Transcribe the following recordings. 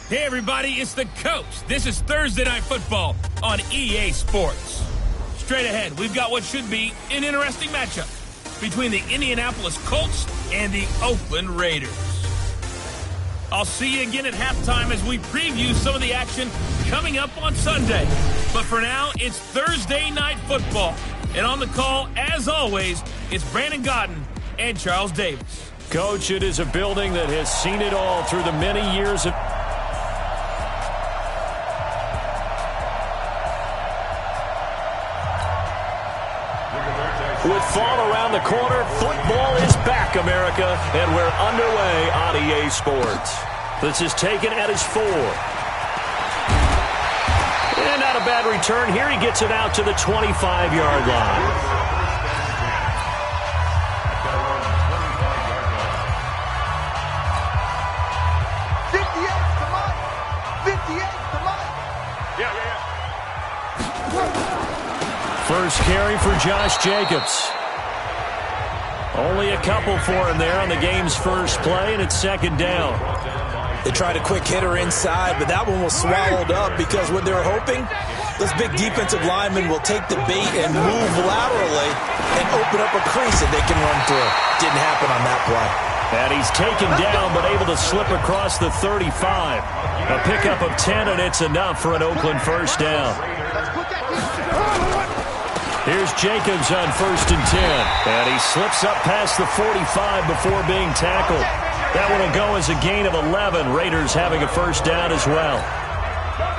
Hey everybody, it's the Coach. This is Thursday Night Football on EA Sports. Straight ahead, we've got what should be an interesting matchup between the Indianapolis Colts and the Oakland Raiders. I'll see you again at halftime as we preview some of the action coming up on Sunday. But for now, it's Thursday Night Football. And on the call, as always, it's Brandon Godden and Charles Davis. Coach, it is a building that has seen it all through the many years of... With fall around the corner, football is back, America, and we're underway on EA Sports. This is taken at his 4. And not a bad return here. He gets it out to the 25-yard line. First carry for Josh Jacobs. Only a couple for him there on the game's first play, and it's second down. They tried a quick hitter inside, but that one was swallowed up because what they were hoping, this big defensive lineman will take the bait and move laterally and open up a crease that they can run through. Didn't happen on that play. And he's taken down but able to slip across the 35. A pickup of 10, and it's enough for an Oakland first down. Here's Jacobs on 1st and 10. And he slips up past the 45 before being tackled. That one will go as a gain of 11. Raiders having a first down as well.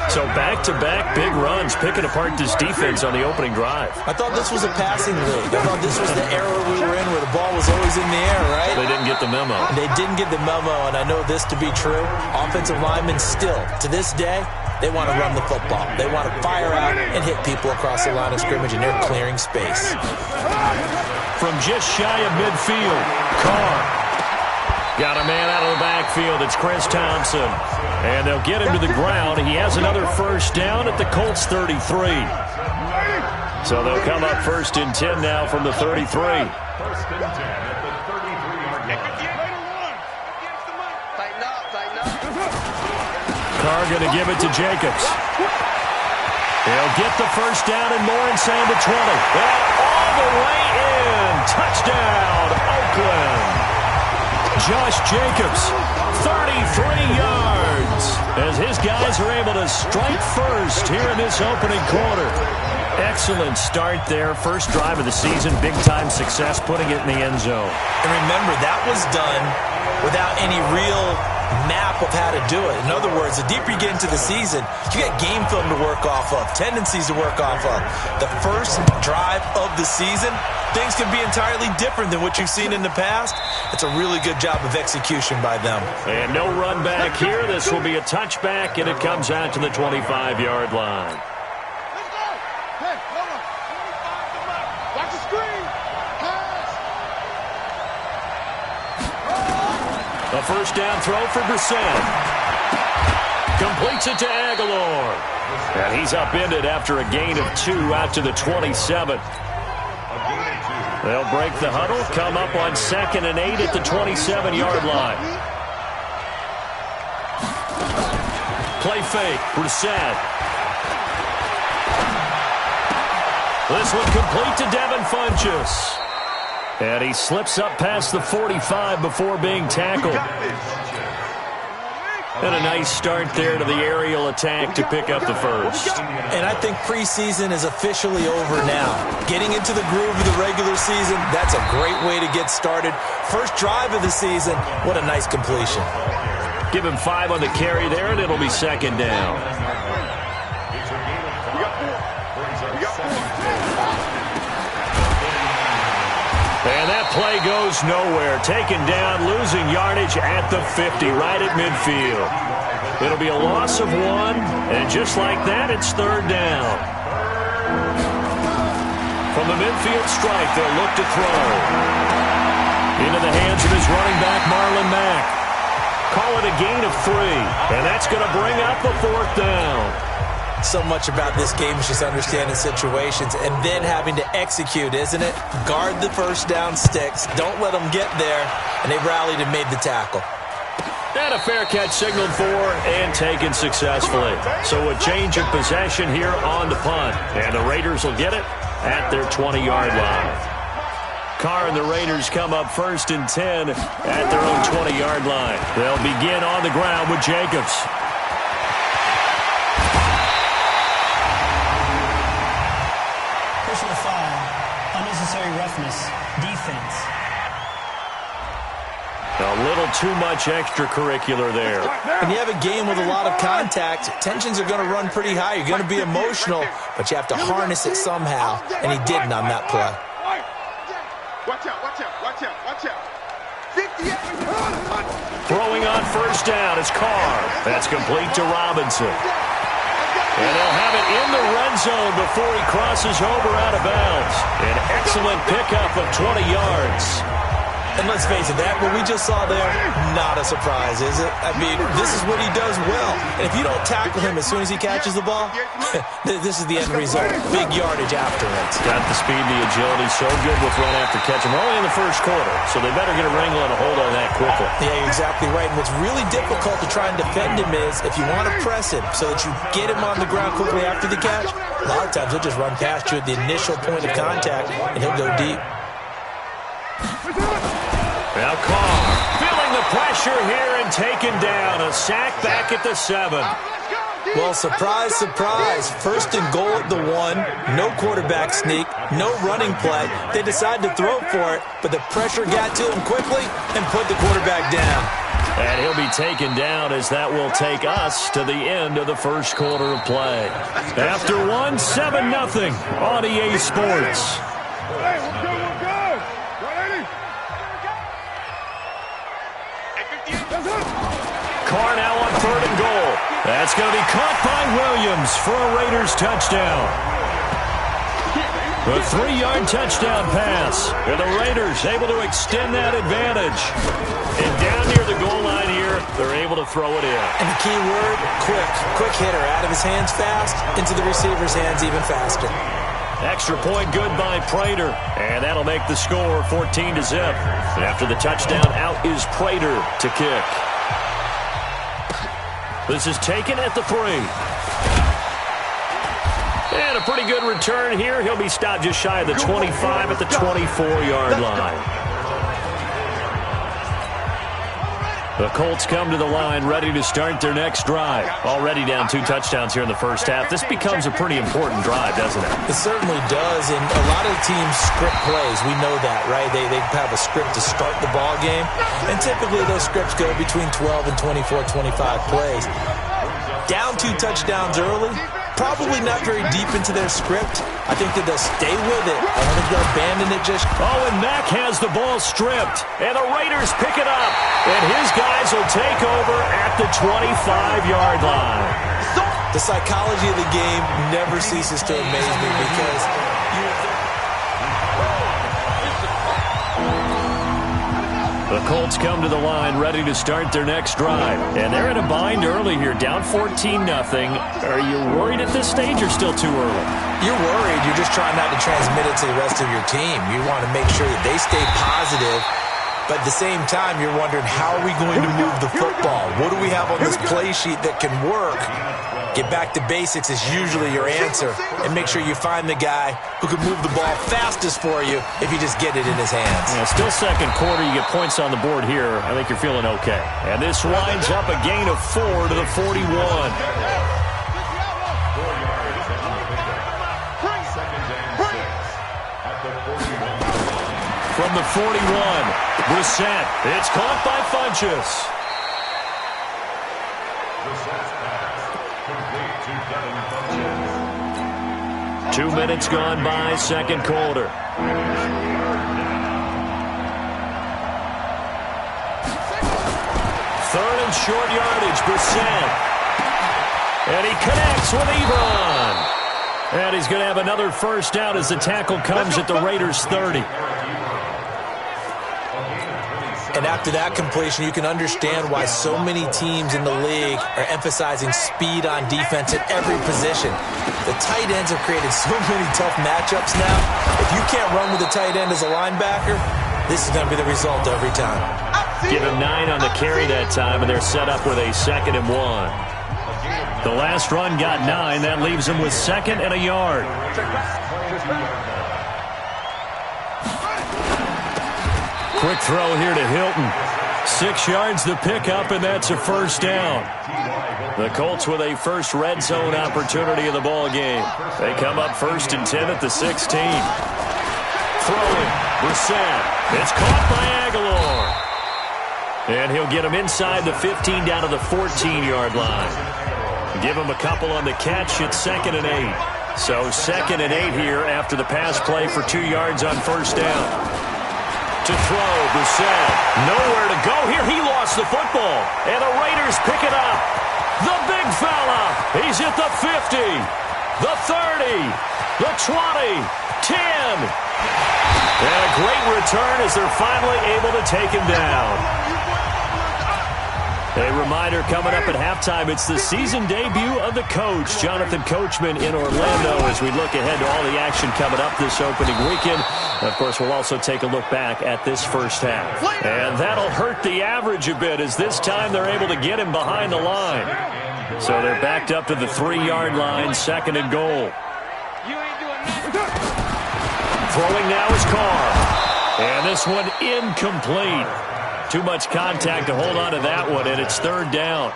So back-to-back big runs, picking apart this defense on the opening drive. I thought this was a passing league. I thought this was the era we were in where the ball was always in the air, right? They didn't get the memo. They didn't get the memo, and I know this to be true. Offensive linemen still, to this day, they want to run the football. They want to fire out and hit people across the line of scrimmage, and they're clearing space. From just shy of midfield, Carr. Got a man out of the backfield. It's Chris Thompson. And they'll get him to the ground. He has another first down at the Colts 33. So they'll come up 1st and 10 now from the 33. Carr going to give it to Jacobs. He'll get the first down and more inside the 20. And all the way in. Touchdown, Oakland. Josh Jacobs, 33 yards, as his guys are able to strike first here in this opening quarter. Excellent start there. First drive of the season, big-time success, putting it in the end zone. And remember, that was done without any real map of how to do it. In other words, the deeper you get into the season, you get game film to work off of, tendencies to work off of. The first drive of the season, things can be entirely different than what you've seen in the past. It's a really good job of execution by them. And no run back here. This will be a touchback, and it comes out to the 25-yard line. Let's go. Hey, hold on. 25 to left. Watch the screen. A first down throw for Brissett. Completes it to Aguilar. And he's upended after a gain of 2 out to the 27. They'll break the huddle, come up on 2nd and 8 at the 27-yard line. Play fake, Brissett. This one complete to Devin Funchess. And he slips up past the 45 before being tackled. And a nice start there to the aerial attack to pick up the first. And I think preseason is officially over now. Getting into the groove of the regular season, that's a great way to get started. First drive of the season, what a nice completion. Give him 5 on the carry there, and it'll be second down. And that play goes nowhere. Taken down, losing yardage at the 50, right at midfield. It'll be a loss of 1, and just like that, it's 3rd down. From the midfield strike, they'll look to throw. Into the hands of his running back, Marlon Mack. Call it a gain of 3, and that's going to bring up a 4th down. So much about this game is just understanding situations and then having to execute, isn't it? Guard the first down sticks. Don't let them get there. And they rallied and made the tackle. And a fair catch signaled for and taken successfully. So a change of possession here on the punt. And the Raiders will get it at their 20-yard line. Carr and the Raiders come up 1st and 10 at their own 20-yard line. They'll begin on the ground with Jacobs. Personal foul, unnecessary roughness, defense. A little too much extracurricular there. When you have a game with a lot of contact, tensions are going to run pretty high. You're going to be emotional, but you have to harness it somehow, and he didn't on that play. Watch out, watch out, watch out, watch out. 58. Throwing on 1st down is Carr. That's complete to Robinson. And they'll have it in the red zone before he crosses over out of bounds. An excellent pickup of 20 yards. And let's face it, that what we just saw there, not a surprise, is it? I mean, this is what he does well. And if you don't tackle him as soon as he catches the ball, this is the end result. Big yardage after it. Got the speed, the agility, so good with run after catch. And we're only in the 1st quarter, so they better get a wrangle and a hold on that quickly. Yeah, you're exactly right. And what's really difficult to try and defend him is if you want to press him so that you get him on the ground quickly after the catch, a lot of times he'll just run past you at the initial point of contact, and he'll go deep. Now Carr feeling the pressure here and taken down. A sack back at the 7. Well, surprise, surprise. 1st and goal at the 1. No quarterback sneak. No running play. They decided to throw for it, but the pressure got to him quickly and put the quarterback down. And he'll be taken down as that will take us to the end of the 1st quarter of play. After 1, 7-0 on EA Sports. Carr now on 3rd and goal. That's going to be caught by Williams for a Raiders touchdown. A 3-yard touchdown pass. And the Raiders able to extend that advantage. And down near the goal line here, they're able to throw it in. And the key word, quick. Quick hitter. Out of his hands fast, into the receiver's hands even faster. Extra point good by Prater. And that'll make the score 14-0. And after the touchdown, out is Prater to kick. This is taken at the 3. And a pretty good return here. He'll be stopped just shy of the 25 at the 24-yard line. The Colts come to the line ready to start their next drive. Already down 2 touchdowns here in the 1st half. This becomes a pretty important drive, doesn't it? It certainly does, and a lot of teams script plays. We know that, right? They have a script to start the ball game, and typically those scripts go between 12 and 24, 25 plays. Down 2 touchdowns early, probably not very deep into their script. I think that they'll stay with it. I don't think they'll abandon it just... Oh, and Mack has the ball stripped, and the Raiders pick it up, and his guys will take over at the 25-yard line. The psychology of the game never ceases to amaze me because... The Colts come to the line ready to start their next drive. And they're in a bind early here, down 14-0. Are you worried at this stage or still too early? You're worried. You're just trying not to transmit it to the rest of your team. You want to make sure that they stay positive. But at the same time, you're wondering, how are we going to move the football? What do we have on this play sheet that can work? Get back to basics is usually your answer. And make sure you find the guy who can move the ball fastest for you if you just get it in his hands. Yeah, still 2nd quarter. You get points on the board here. I think you're feeling okay. And this winds up a gain of 4 to the 41. From the 41, Brissett. It's caught by Funchess. 2 minutes gone by, 2nd quarter. 3rd and short yardage, Brissett. And he connects with Ebron. And he's going to have another 1st down as the tackle comes at the Raiders' 30. And after that completion, you can understand why so many teams in the league are emphasizing speed on defense at every position. The tight ends have created so many tough matchups now. If you can't run with a tight end as a linebacker, this is going to be the result every time. Give him 9 on the carry that time, and they're set up with a 2nd and 1. The last run got 9. That leaves him with 2nd and a yard. Quick throw here to Hilton. 6 yards the pickup, and that's a first down. The Colts with a first red zone opportunity of the ball game. They come up 1st and 10 at the 16. Throwing, Brissett. It's caught by Aguilar. And he'll get him inside the 15 down to the 14-yard line. Give him a couple on the catch. It's 2nd and 8. So 2nd and 8 here after the pass play for 2 yards on first down. To throw, Brissett. Nowhere to go here. He lost the football. And the Raiders pick it up. The big fella. He's at the 50, the 30, the 20, 10. And a great return as they're finally able to take him down. A reminder coming up at halftime, it's the season debut of the coach, Jonathan Coachman, in Orlando, as we look ahead to all the action coming up this opening weekend. Of course, we'll also take a look back at this first half. And that'll hurt the average a bit, as this time they're able to get him behind the line. So they're backed up to the 3-yard line, 2nd and goal. Throwing now is Carr. And this one incomplete. Too much contact to hold on to that one, and it's 3rd down.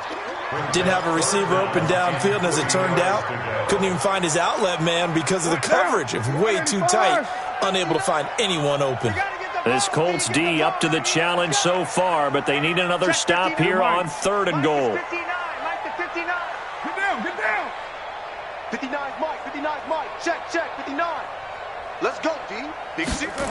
Didn't have a receiver open downfield, and as it turned out, couldn't even find his outlet man because of the coverage. It was way too tight, unable to find anyone open. This Colts D up to the challenge so far, but they need another stop here on 3rd and goal. 59, Mike, 59. Get down. 59's Mike, 59's Mike. Check, 59. Let's go, D. Big secret.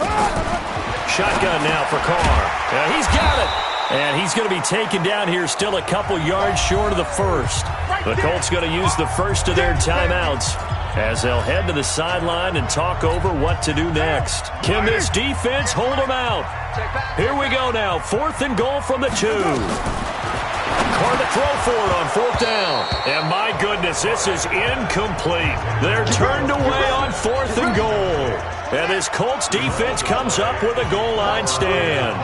Shotgun now for Carr. Yeah, he's got it. And he's going to be taken down here, still a couple yards short of the first. The Colts going to use the first of their timeouts as they'll head to the sideline and talk over what to do next. Can this defense hold them out? Here we go now. 4th and goal from the 2. Carr to throw for it on 4th down. And my goodness, this is incomplete. They're turned away on 4th and goal. And this Colts defense comes up with a goal line stand.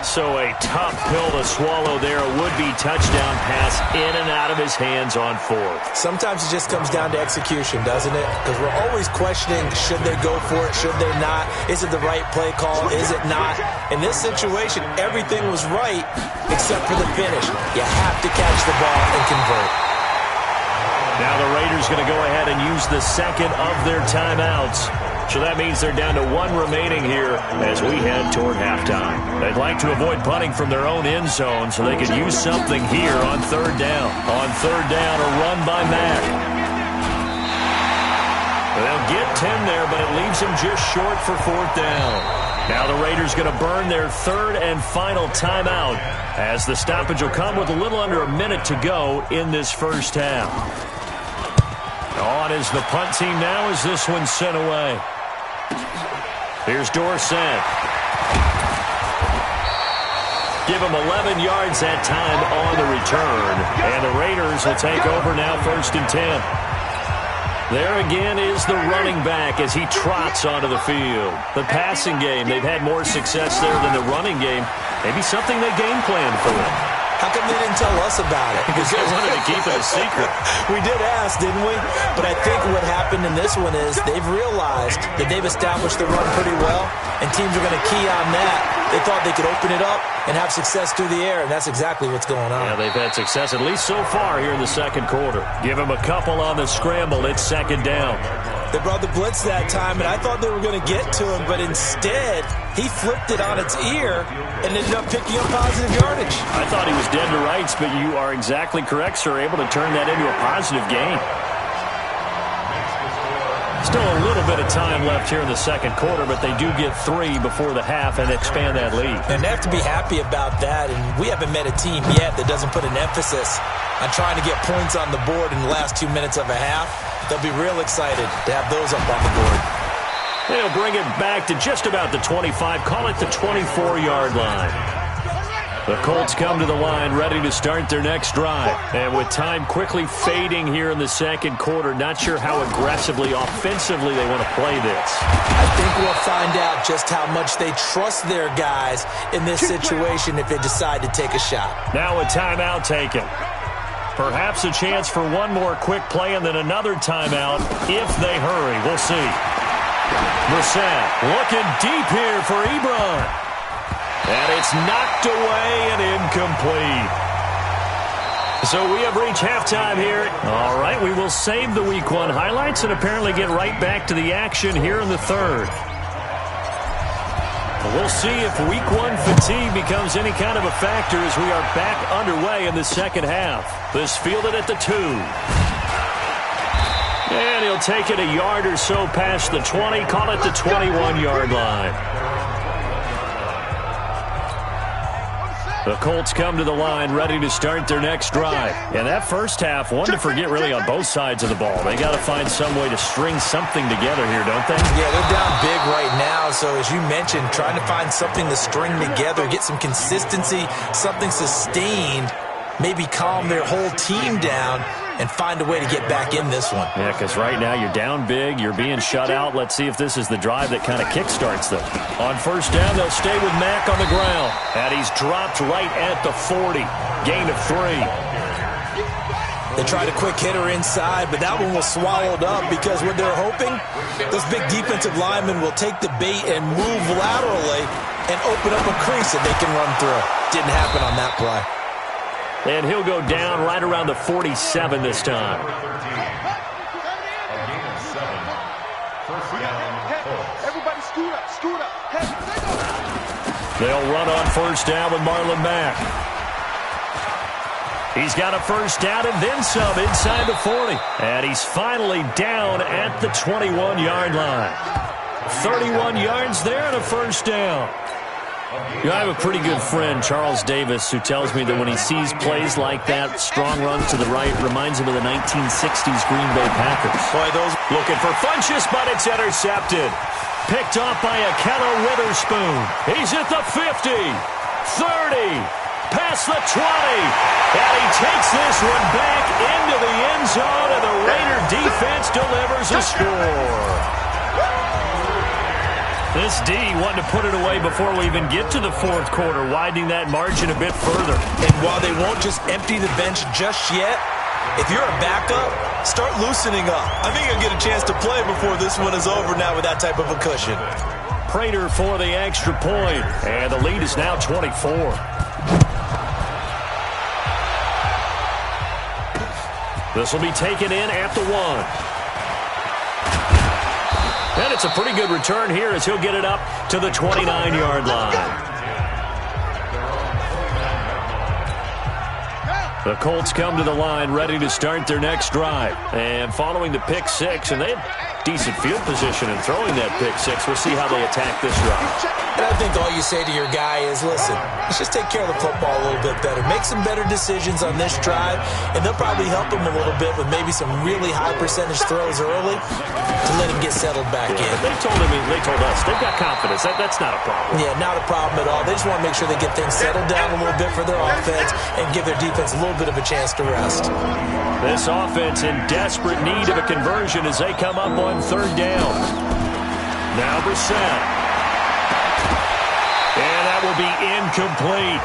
So a tough pill to swallow there. A would-be touchdown pass in and out of his hands on 4th. Sometimes it just comes down to execution, doesn't it? Because we're always questioning, should they go for it, should they not? Is it the right play call, is it not? In this situation, everything was right except for the finish. You have to catch the ball and convert. Now the Raiders going to go ahead and use the 2nd of their timeouts. So that means they're down to 1 remaining here as we head toward halftime. They'd like to avoid punting from their own end zone so they could use something here on 3rd down. On 3rd down, a run by Mack. They'll get 10 there, but it leaves them just short for 4th down. Now the Raiders going to burn their 3rd and final timeout as the stoppage will come with a little under a minute to go in this first half. On is the punt team now as this one's sent away. Here's Dorsett. Give him 11 yards that time on the return. And the Raiders will take over now 1st and 10. There again is the running back as he trots onto the field. The passing game, they've had more success there than the running game. Maybe something they game planned for them. How come they didn't tell us about it? Because they wanted to keep it a secret. We did ask, didn't we? But I think what happened in this one is they've realized that they've established the run pretty well, and teams are going to key on that. They thought they could open it up and have success through the air, and that's exactly what's going on. Yeah, they've had success at least so far here in the 2nd quarter. Give them a couple on the scramble. It's 2nd down. They brought the blitz that time, and I thought they were going to get to him, but instead, he flipped it on its ear and ended up picking up positive yardage. I thought he was dead to rights, but you are exactly correct, sir, able to turn that into a positive gain. Still a little bit of time left here in the 2nd quarter, but they do get 3 before the half and expand that lead. And they have to be happy about that, and we haven't met a team yet that doesn't put an emphasis on trying to get points on the board in the last 2 minutes of a half. They'll be real excited to have those up on the board. They'll bring it back to just about the 25, call it the 24-yard line. The Colts come to the line ready to start their next drive. And with time quickly fading here in the second quarter, not sure how aggressively, offensively they want to play this. I think we'll find out just how much they trust their guys in this situation if they decide to take a shot. Now a timeout taken. Perhaps a chance for one more quick play and then another timeout if they hurry. We'll see. Brissett looking deep here for Ebron. And it's knocked away and incomplete. So we have reached halftime here. All right, we will save the Week 1 highlights and apparently get right back to the action here in the third. We'll see if Week 1 fatigue becomes any kind of a factor as we are back underway in the second half. This fielded at the 2. And he'll take it a yard or so past the 20, call it the 21-yard line. The Colts come to the line ready to start their next drive. And that first half, one to forget really on both sides of the ball. They got to find some way to string something together here, don't they? Yeah, they're down big right now. So as you mentioned, trying to find something to string together, get some consistency, something sustained, maybe calm their whole team down and find a way to get back in this one. Yeah, because right now you're down big, you're being shut out. Let's see if this is the drive that kind of kickstarts them. On first down, they'll stay with Mack on the ground. And he's dropped right at the 40. Gain of 3. They tried a quick hitter inside, but that one was swallowed up because what they're hoping, those big defensive linemen will take the bait and move laterally and open up a crease that they can run through. Didn't happen on that play. And he'll go down right around the 47 this time. Everybody scoot up. They'll run on first down with Marlon Mack. He's got a first down and then some inside the 40. And he's finally down at the 21-yard line. 31 yards there and a first down. I have a pretty good friend, Charles Davis, who tells me that when he sees plays like that, strong runs to the right, reminds him of the 1960s Green Bay Packers. Boy, those looking for Funchess, but it's intercepted. Picked off by Akello Witherspoon. He's at the 50, 30, past the 20. And he takes this one back into the end zone, and the Raider defense delivers a score. This D wanted to put it away before we even get to the fourth quarter, widening that margin a bit further. And while they won't just empty the bench just yet, if you're a backup, start loosening up. I think you'll get a chance to play before this one is over now with that type of a cushion. Prater for the extra point, and the lead is now 24. This will be taken in at the 1. And it's a pretty good return here as he'll get it up to the 29-yard line. The Colts come to the line ready to start their next drive. And following the pick 6, and they had decent field position in throwing that pick 6. We'll see how they attack this drive. And I think all you say to your guy is, listen, let's just take care of the football a little bit better. Make some better decisions on this drive, and they'll probably help him a little bit with maybe some really high percentage throws early to let him get settled back in. They told us they've got confidence. That's not a problem. Yeah, not a problem at all. They just want to make sure they get things settled down a little bit for their offense and give their defense a little bit of a chance to rest. This offense in desperate need of a conversion as they come up on third down. Now Brissett. And that will be incomplete.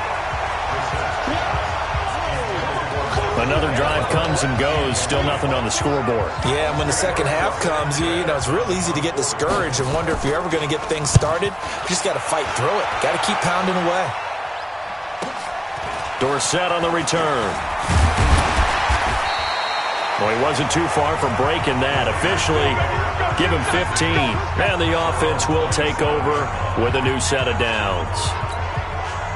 Another drive comes and goes. Still nothing on the scoreboard. Yeah, and when the second half comes, you know, it's real easy to get discouraged and wonder if you're ever going to get things started. You just got to fight through it. Got to keep pounding away. Dorsett on the return. Well, he wasn't too far from breaking that. Officially, give him 15. And the offense will take over with a new set of downs.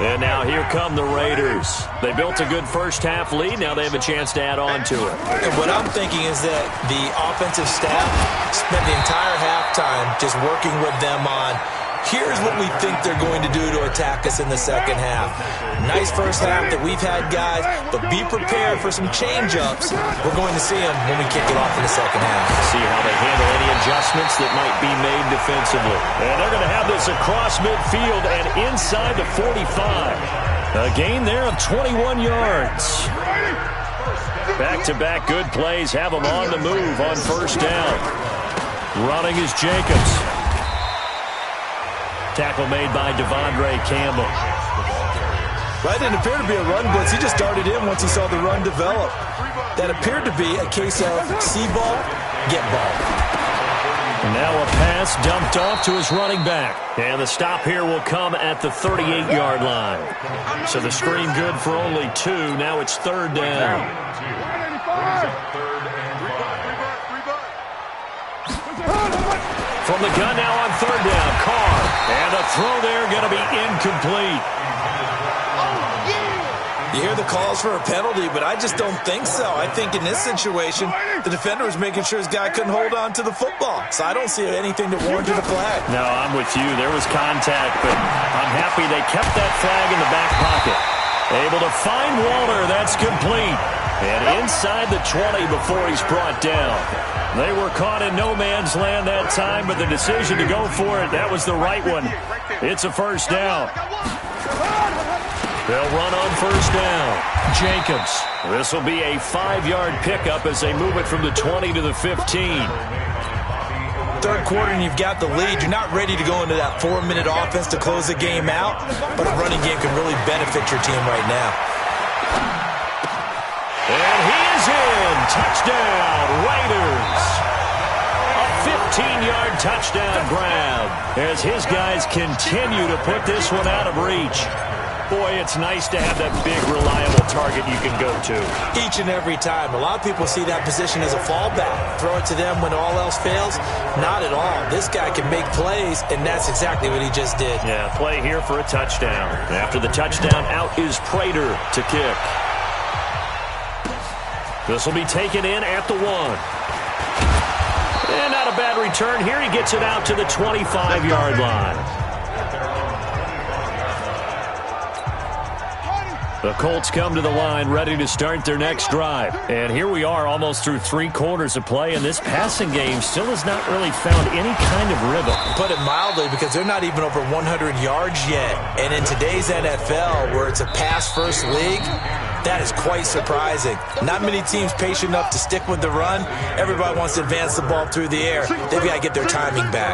And now here come the Raiders. They built a good first half lead. Now they have a chance to add on to it. And what I'm thinking is that the offensive staff spent the entire halftime just working with them on, here's what we think they're going to do to attack us in the second half. Nice first half that we've had, guys, but be prepared for some change-ups. We're going to see them when we kick it off in the second half. See how they handle any adjustments that might be made defensively. And they're going to have this across midfield and inside the 45. A gain there of 21 yards. Back-to-back good plays have him on the move on first down. Running is Jacobs. Tackle made by Devondre Campbell. Right, didn't appear to be a run blitz. He just darted in once he saw the run develop. That appeared to be a case of see ball, get ball. And now a pass dumped off to his running back. And the stop here will come at the 38-yard line. So the screen good for only 2. Now it's third down. From the gun now on third down, Carr. And a throw there going to be incomplete. You hear the calls for a penalty, but I just don't think so. I think in this situation, the defender was making sure his guy couldn't hold on to the football. So I don't see anything that warranted a flag. No, I'm with you. There was contact, but I'm happy they kept that flag in the back pocket. Able to find Walter. That's complete. And inside the 20 before he's brought down. They were caught in no man's land that time, but the decision to go for it, that was the right one. It's a first down. They'll run on first down. Jacobs. This will be a 5-yard pickup as they move it from the 20 to the 15. Third quarter and you've got the lead. You're not ready to go into that 4-minute offense to close the game out, but a running game can really benefit your team right now. And he is in. Touchdown, Raiders. A 15-yard touchdown grab as his guys continue to put this one out of reach. Boy, it's nice to have that big, reliable target you can go to. Each and every time. A lot of people see that position as a fallback. Throw it to them when all else fails. Not at all. This guy can make plays, and that's exactly what he just did. Yeah, play here for a touchdown. After the touchdown, out is Prater to kick. This will be taken in at the 1. And not a bad return. Here he gets it out to the 25-yard line. The Colts come to the line ready to start their next drive. And here we are almost through 3 quarters of play, and this passing game still has not really found any kind of rhythm. Put it mildly, because they're not even over 100 yards yet. And in today's NFL, where it's a pass-first league, that is quite surprising. Not many teams patient enough to stick with the run. Everybody wants to advance the ball through the air. They've got to get their timing back.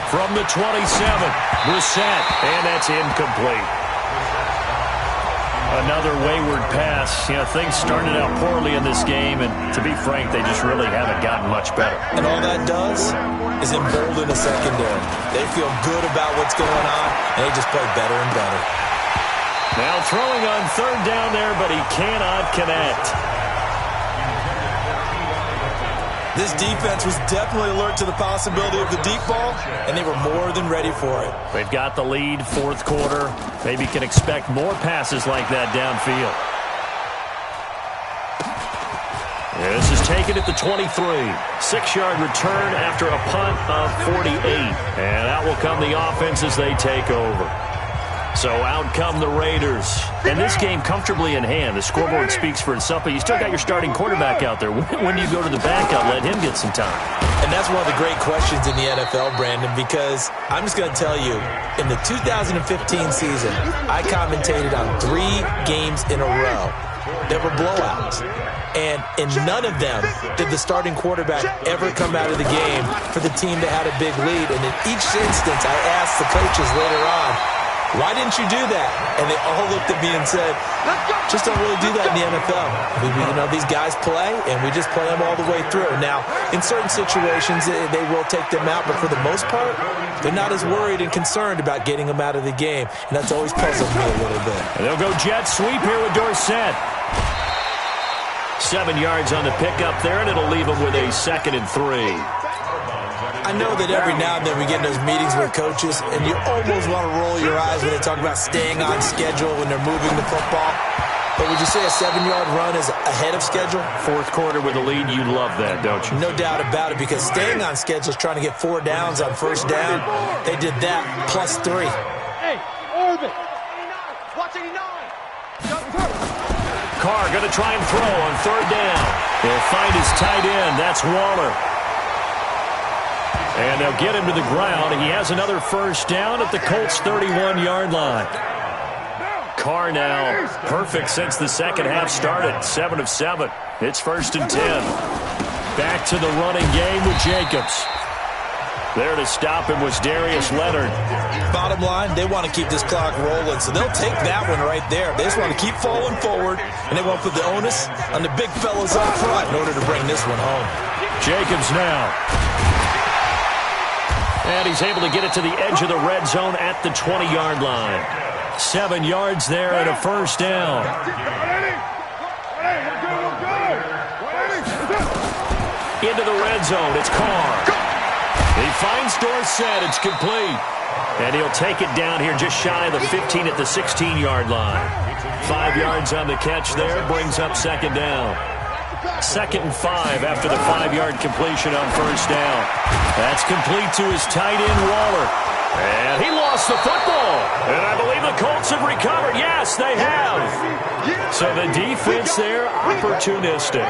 From the 27, Brissett, and that's incomplete. Another wayward pass. You know, things started out poorly in this game, and to be frank, they just really haven't gotten much better. And all that does is embolden the secondary. They feel good about what's going on, and they just play better and better. Now throwing on third down there, but he cannot connect. This defense was definitely alert to the possibility of the deep ball, and they were more than ready for it. They've got the lead, fourth quarter. Maybe can expect more passes like that downfield. This is taken at the 23. 6-yard return after a punt of 48. And out will come the offense as they take over. So out come the Raiders. And this game comfortably in hand. The scoreboard speaks for itself, but you still got your starting quarterback out there. When do you go to the backup, let him get some time? And that's one of the great questions in the NFL, Brandon, because I'm just going to tell you, in the 2015 season, I commentated on 3 games in a row. There were blowouts. And in none of them did the starting quarterback ever come out of the game for the team that had a big lead. And in each instance, I asked the coaches later on, why didn't you do that? And they all looked at me and said, just don't really do that in the NFL. These guys play, and we just play them all the way through. Now, in certain situations, they will take them out, but for the most part, they're not as worried and concerned about getting them out of the game. And that's always puzzled me a little bit. And they'll go jet sweep here with Dorsett. 7 yards on the pickup there, and it'll leave them with a 2nd and 3. I know that every now and then we get in those meetings with coaches, and you almost want to roll your eyes when they talk about staying on schedule when they're moving the football. But would you say a 7-yard run is ahead of schedule? Fourth quarter with a lead, you love that, don't you? No doubt about it, because staying on schedule is trying to get 4 downs on first down. They did that, plus 3. Hey, Orbit! Watch 89! Carr going to try and throw on third down. He'll find his tight end. That's Waller. And they'll get him to the ground. He has another first down at the Colts' 31-yard line. Carr now perfect since the second half started. 7 of 7. It's 1st and 10. Back to the running game with Jacobs. There to stop him was Darius Leonard. Bottom line, they want to keep this clock rolling, so they'll take that one right there. They just want to keep falling forward, and they want to put the onus on the big fellas up front in order to bring this one home. Jacobs now. And he's able to get it to the edge of the red zone at the 20-yard line. 7 yards there and a 1st down. Into the red zone. It's Carr. He finds Dorsett. It's complete. And he'll take it down here just shy of the 15 at the 16-yard line. 5 yards on the catch there. Brings up 2nd down. 2nd and 5 after the 5-yard completion on 1st down. That's complete to his tight end, Waller. And he lost the football. And I believe the Colts have recovered. Yes, they have. So the defense there, opportunistic.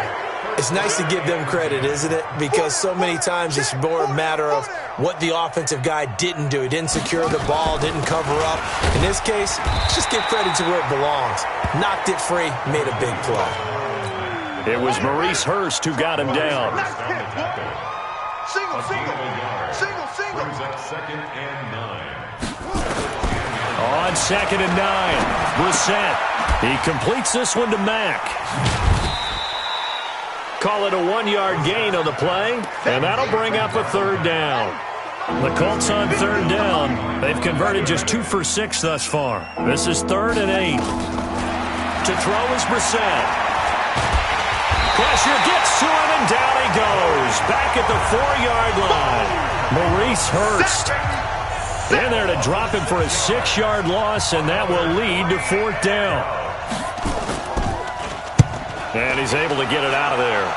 It's nice to give them credit, isn't it? Because so many times it's more a matter of what the offensive guy didn't do. He didn't secure the ball, didn't cover up. In this case, just give credit to where it belongs. Knocked it free, made a big play. It was Maurice Hurst who got him down. Single, single, single. Second and 9. On 2nd and 9, Brissett. He completes this one to Mack. Call it a 1-yard gain on the play, and that'll bring up a 3rd down. The Colts on 3rd down. They've converted just 2 for 6 thus far. This is 3rd and 8. To throw is Brissett. Pressure gets to him, and down he goes. Back at the 4-yard line. Maurice Hurst in there to drop him for a 6-yard loss, and that will lead to 4th down. And he's able to get it out of there.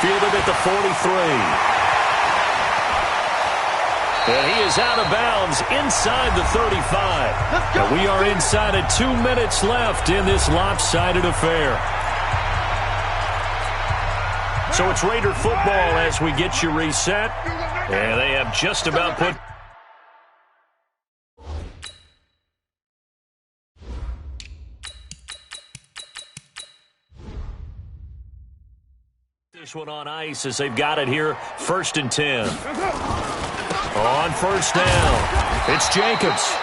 Fielded at the 43. And he is out of bounds inside the 35. And we are inside of 2 minutes left in this lopsided affair. So it's Raider football as we get you reset. And they have just about put this one on ice as they've got it here. 1st and 10. On 1st down, it's Jacobs.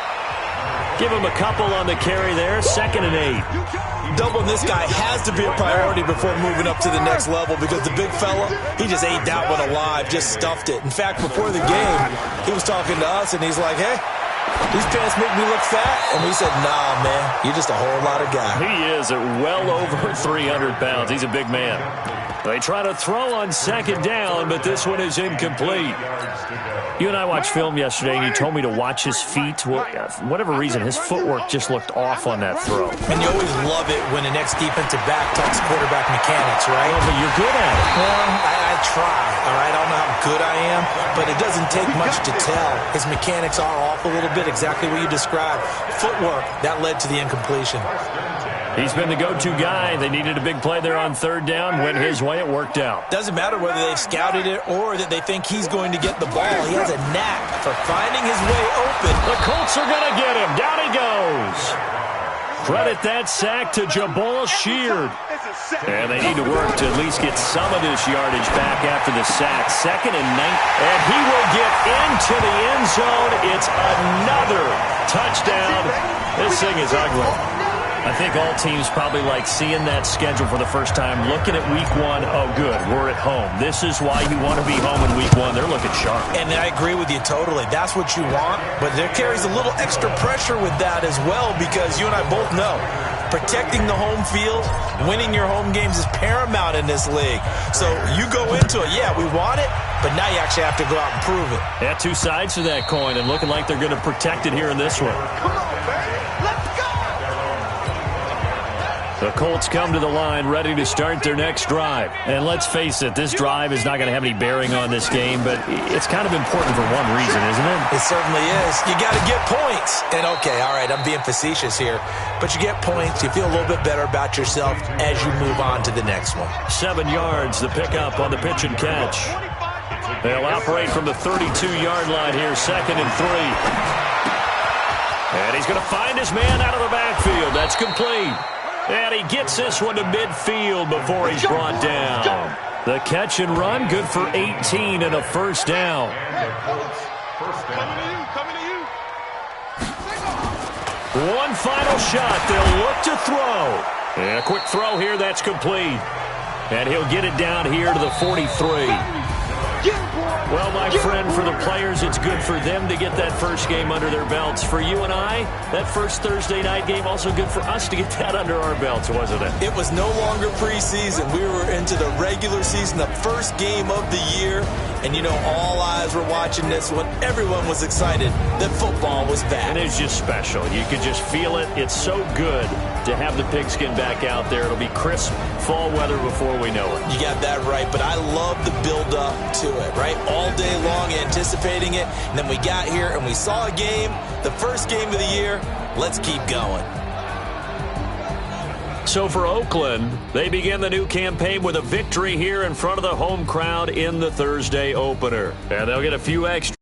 Give him a couple on the carry there. 2nd and 8. Doubling this guy has to be a priority before moving up to the next level because the big fella, he just ate that one alive, just stuffed it. In fact, before the game, he was talking to us, and he's like, hey, these pants make me look fat. And we said, nah, man, you're just a whole lot of guy. He is at well over 300 pounds. He's a big man. They try to throw on 2nd down, but this one is incomplete. You and I watched film yesterday, and you told me to watch his feet. Well, for whatever reason, his footwork just looked off on that throw. And you always love it when the next defensive back talks quarterback mechanics, right? Well, but you're good at it. Well, I try, all right? I don't know how good I am, but it doesn't take much to tell. His mechanics are off a little bit, exactly what you described. Footwork, that led to the incompletion. He's been the go-to guy. They needed a big play there on 3rd down. Went his way. It worked out. Doesn't matter whether they've scouted it or that they think he's going to get the ball. He has a knack for finding his way open. The Colts are going to get him. Down he goes. Credit that sack to Jabal Sheard. And they need to work to at least get some of this yardage back after the sack. 2nd and 9. And he will get into the end zone. It's another touchdown. This thing is ugly. I think all teams probably like seeing that schedule for the first time, looking at week 1. Oh, good, we're at home. This is why you want to be home in week 1. They're looking sharp. And I agree with you totally. That's what you want, but there carries a little extra pressure with that as well because you and I both know protecting the home field, winning your home games is paramount in this league. So you go into it, yeah, we want it, but now you actually have to go out and prove it. Yeah, 2 sides to that coin, and looking like they're going to protect it here in this one. Come on, baby. Let's go. The Colts come to the line ready to start their next drive. And let's face it, this drive is not going to have any bearing on this game, but it's kind of important for one reason, isn't it? It certainly is. You got to get points. And okay, all right, I'm being facetious here, but you get points, you feel a little bit better about yourself as you move on to the next one. 7 yards, the pickup on the pitch and catch. They'll operate from the 32-yard line here, 2nd and 3. he's going to find his man out of the backfield. That's complete. And he gets this one to midfield before he's brought down. The catch and run, good for 18 and a first down. One final shot. They'll look to throw. And a quick throw here. That's complete. And he'll get it down here to the 43. Well, my friend, for the players, it's good for them to get that first game under their belts. For you and I, that first Thursday night game, also good for us to get that under our belts, wasn't it? It was no longer preseason. We were into the regular season, the first game of the year. And, you know, all eyes were watching this one. Everyone was excited that football was back. And it's just special. You could just feel it. It's so good to have the pigskin back out there. It'll be crisp fall weather before we know it. You got that right, but I love the build-up to it, right? All day long anticipating it, and then we got here and we saw a game, the first game of the year. Let's keep going. So for Oakland, they begin the new campaign with a victory here in front of the home crowd in the Thursday opener. And they'll get a few extra